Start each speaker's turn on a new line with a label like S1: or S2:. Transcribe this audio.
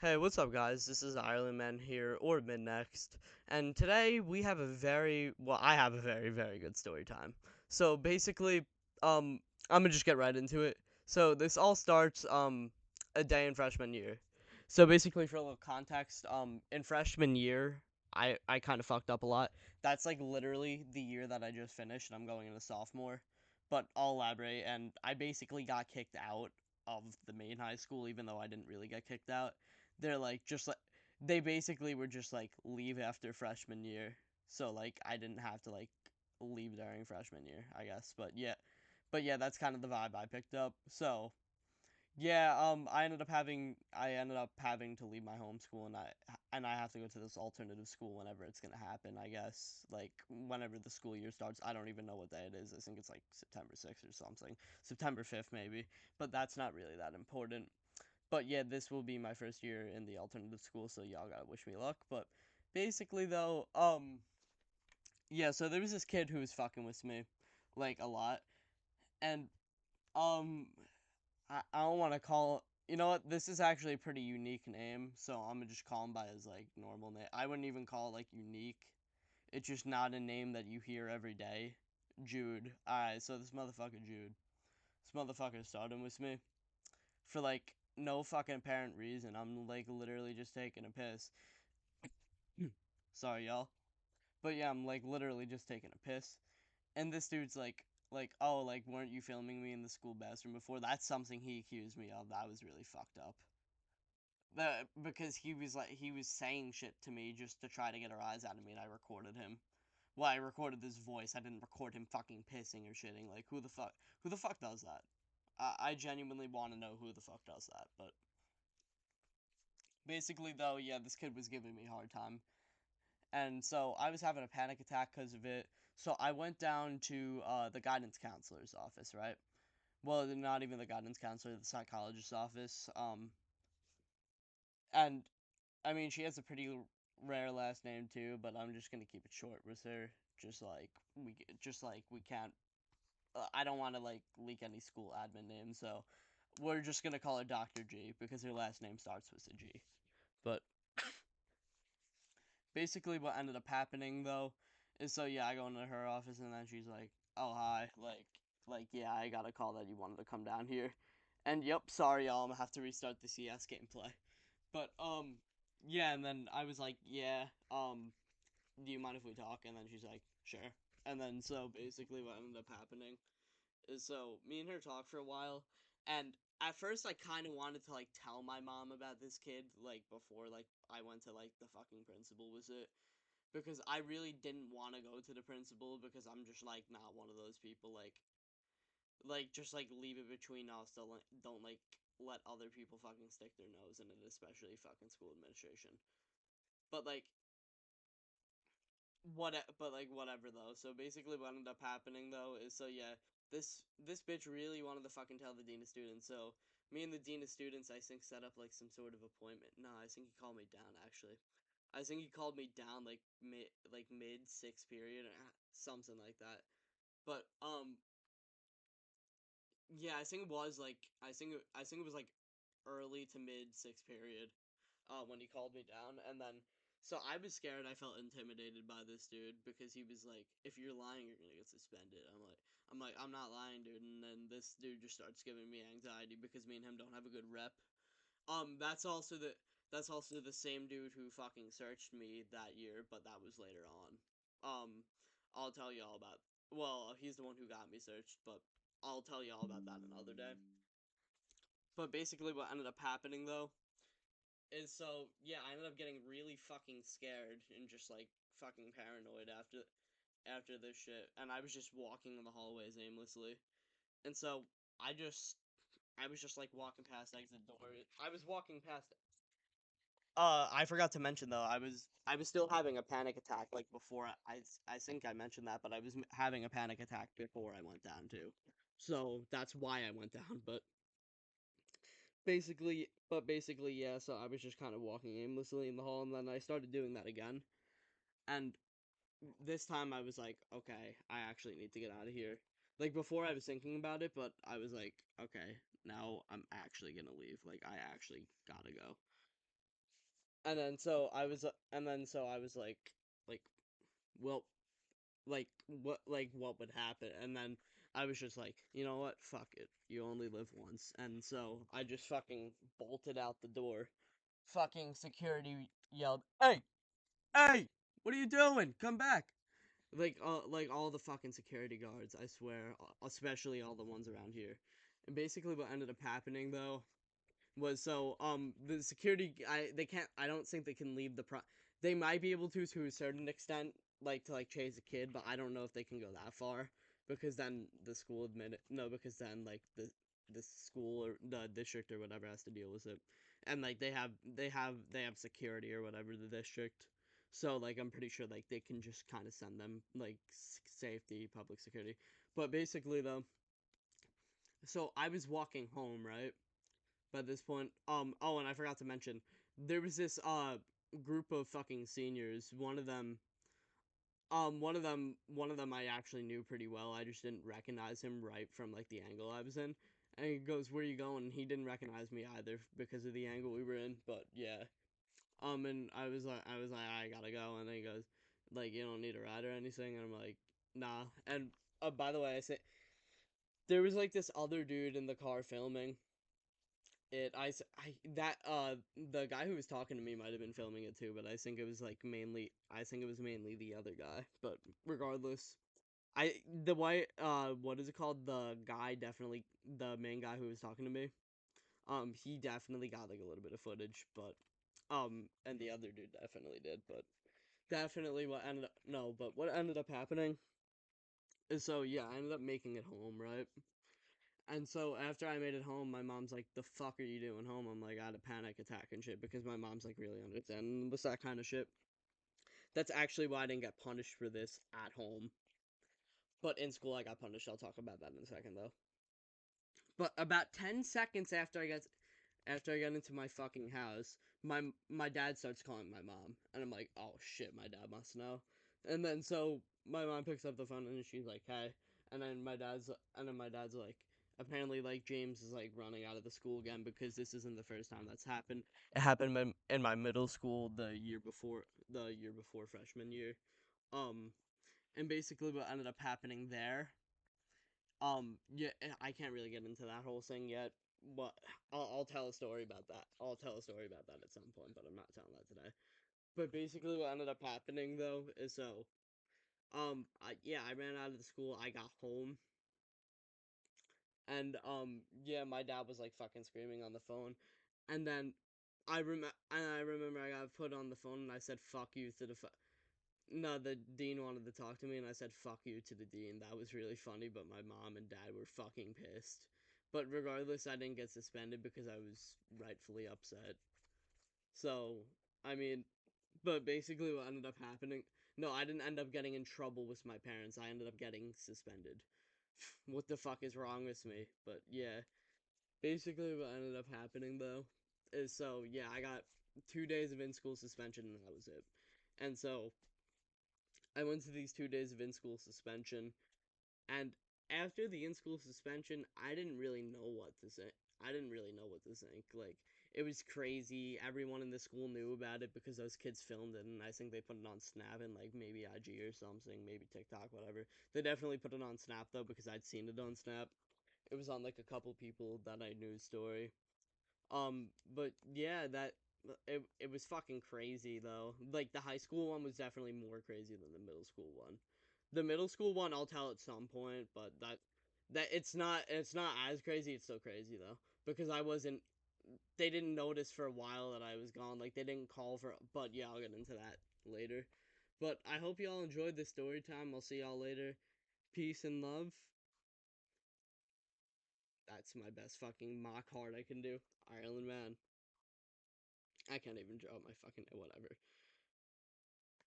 S1: Hey, what's up, guys? This is Ireland Man here, or Midnext, and today we have I have a very, very good story time. So basically, um, I'm gonna just get right into it. So this all starts, a day in freshman year. So basically, for a little context, in freshman year, I kind of fucked up a lot. That's like literally the year that I just finished, and I'm going into sophomore. But I'll elaborate, and I basically got kicked out of the main high school, even though I didn't really get kicked out. They're like just like they basically were just like leave after freshman year. So like I didn't have to like leave during freshman year, I guess. But yeah, that's kind of the vibe I picked up. So yeah, I ended up having to leave my home school, and I have to go to this alternative school whenever it's gonna happen. I guess like whenever the school year starts. I don't even know what day it is. I think it's like September 6th or something, September 5th maybe. But that's not really that important. But yeah, this will be my first year in the alternative school, so y'all gotta wish me luck. But basically, though, yeah, so there was this kid who was fucking with me, like a lot, and um, I don't want to call. You know what? This is actually a pretty unique name, so I'm gonna just call him by his like normal name. I wouldn't even call it like unique. It's just not a name that you hear every day. Jude. Alright, so this motherfucker Jude. This motherfucker started with me for like no fucking apparent reason. I'm like literally just taking a piss. Sorry, y'all. But yeah, I'm like literally just taking a piss. And this dude's like, oh, like, weren't you filming me in the school bathroom before? That's something he accused me of. That was really fucked up. Because he was saying shit to me just to try to get a rise out of me, and I recorded him. Well, I recorded this voice. I didn't record him fucking pissing or shitting. Like, who the fuck does that? I genuinely want to know who the fuck does that. But basically, though, yeah, this kid was giving me a hard time. And so I was having a panic attack because of it. So I went down to the guidance counselor's office, right? Well, not even the guidance counselor, the psychologist's office. And I mean, she has a pretty rare last name too, but I'm just gonna keep it short with her. Just like we can't. I don't want to like leak any school admin names, so we're just gonna call her Dr. G because her last name starts with a G. But basically what ended up happening though is, so yeah, I go into her office, and then she's like, oh hi, like yeah, I got a call that you wanted to come down here. And yep, sorry y'all, I'm gonna have to restart the CS gameplay. But yeah, and then I was like, yeah, do you mind if we talk? And then she's like, sure. And then so basically what ended up happening is, so me and her talked for a while, and at first I kind of wanted to like tell my mom about this kid like before like I went to like the fucking principal with it, because I really didn't want to go to the principal because I'm just like not one of those people like just like leave it between us. Don't like let other people fucking stick their nose in it, especially fucking school administration. But like whatever though. So basically what ended up happening though is, so yeah, this bitch really wanted to fucking tell the dean of students. So me and the dean of students, I think, set up like some sort of appointment. No, I think he called me down actually. I think he called me down like mid sixth period or something like that. But yeah, I think it was like early to mid sixth period when he called me down. And then so I was scared. I felt intimidated by this dude because he was like, if you're lying, you're gonna get suspended. I'm like, I'm not lying, dude. And then this dude just starts giving me anxiety because me and him don't have a good rep. That's also the same dude who fucking searched me that year, but that was later on. Um, I'll tell you all about. Well, he's the one who got me searched, but I'll tell you all about that another day. But basically, what ended up happening though is, so yeah, I ended up getting really fucking scared and just like fucking paranoid after this shit, and I was just walking in the hallways aimlessly, and so I just I was just like walking past exit doors. I was walking past. I forgot to mention though, I was still having a panic attack like before. I think I mentioned that, but I was having a panic attack before I went down too, so that's why I went down. But basically, yeah. So I was just kind of walking aimlessly in the hall, and then I started doing that again. And this time I was like, okay, I actually need to get out of here. Like before, I was thinking about it, but I was like, okay, now I'm actually gonna leave. Like I actually gotta go. And then so I was like, well, what would happen? And then I was just like, you know what? Fuck it. You only live once. And so I just fucking bolted out the door. Fucking security yelled, "Hey, hey, what are you doing? Come back!" Like all the fucking security guards, I swear, especially all the ones around here. And basically, what ended up happening though was the security they can't, I don't think they can leave they might be able to a certain extent, like to like chase a kid, but I don't know if they can go that far, because then the school admit it no because then like the school or the district or whatever has to deal with it, and like they have security or whatever, the district. So like I'm pretty sure like they can just kind of send them like safety, public security. But basically though, so I was walking home, right, by this point. Oh, and I forgot to mention, there was this group of fucking seniors. One of them I actually knew pretty well. I just didn't recognize him right from like the angle I was in. And he goes, "Where are you going?" And he didn't recognize me either because of the angle we were in. But yeah. And I was like, I gotta go. And then he goes, like, you don't need a ride or anything. And I'm like, nah. And by the way, I say there was like this other dude in the car filming it. That the guy who was talking to me might have been filming it too, but I think it was mainly the other guy. But regardless, I the white what is it called, the main guy who was talking to me, he definitely got like a little bit of footage. But and the other dude definitely did. But definitely what ended up no but what ended up happening is, so yeah, I ended up making it home, right? And so after I made it home, my mom's like, "The fuck are you doing home?" I'm like, "I had a panic attack and shit," because my mom's like really understanding with that kind of shit. That's actually why I didn't get punished for this at home. But in school, I got punished. I'll talk about that in a second, though. But about 10 seconds after I got into my fucking house, my dad starts calling my mom, and I'm like, "Oh shit, my dad must know." And then so my mom picks up the phone and she's like, "Hey," and then my dad's like, apparently like James is like running out of the school again, because this isn't the first time that's happened. It happened in my middle school the year before freshman year. Um, and basically what ended up happening there, yeah, I can't really get into that whole thing yet. But I'll tell a story about that. I'll tell a story about that at some point, but I'm not telling that today. But basically, what ended up happening though is, I ran out of the school. I got home, and yeah, my dad was like fucking screaming on the phone, and then I remember I got put on the phone and I said "fuck you" to no, the dean wanted to talk to me, and I said "fuck you" to the dean. That was really funny, but my mom and dad were fucking pissed. But regardless, I didn't get suspended because I was rightfully upset. So, I mean, but basically what ended up happening, no, I didn't end up getting in trouble with my parents. I ended up getting suspended. What the fuck is wrong with me? But yeah, basically what ended up happening though is, so yeah, I got 2 days of in-school suspension and that was it. And so I went to these 2 days of in-school suspension, and after the in-school suspension, I didn't really know what to say. I didn't really know what to think. Like, it was crazy. Everyone in the school knew about it because those kids filmed it, and I think they put it on Snap and like maybe IG or something, maybe TikTok, whatever. They definitely put it on Snap though, because I'd seen it on Snap. It was on like a couple people that I knew story. But yeah, it was fucking crazy though. Like the high school one was definitely more crazy than the middle school one. The middle school one I'll tell at some point, but that it's not as crazy. It's still crazy though, because I wasn't. They didn't notice for a while that I was gone. Like they didn't call for. But yeah, I'll get into that later. But I hope y'all enjoyed the story time. I'll see y'all later. Peace and love. That's my best fucking mock hard I can do. Ireland man. I can't even draw my fucking whatever.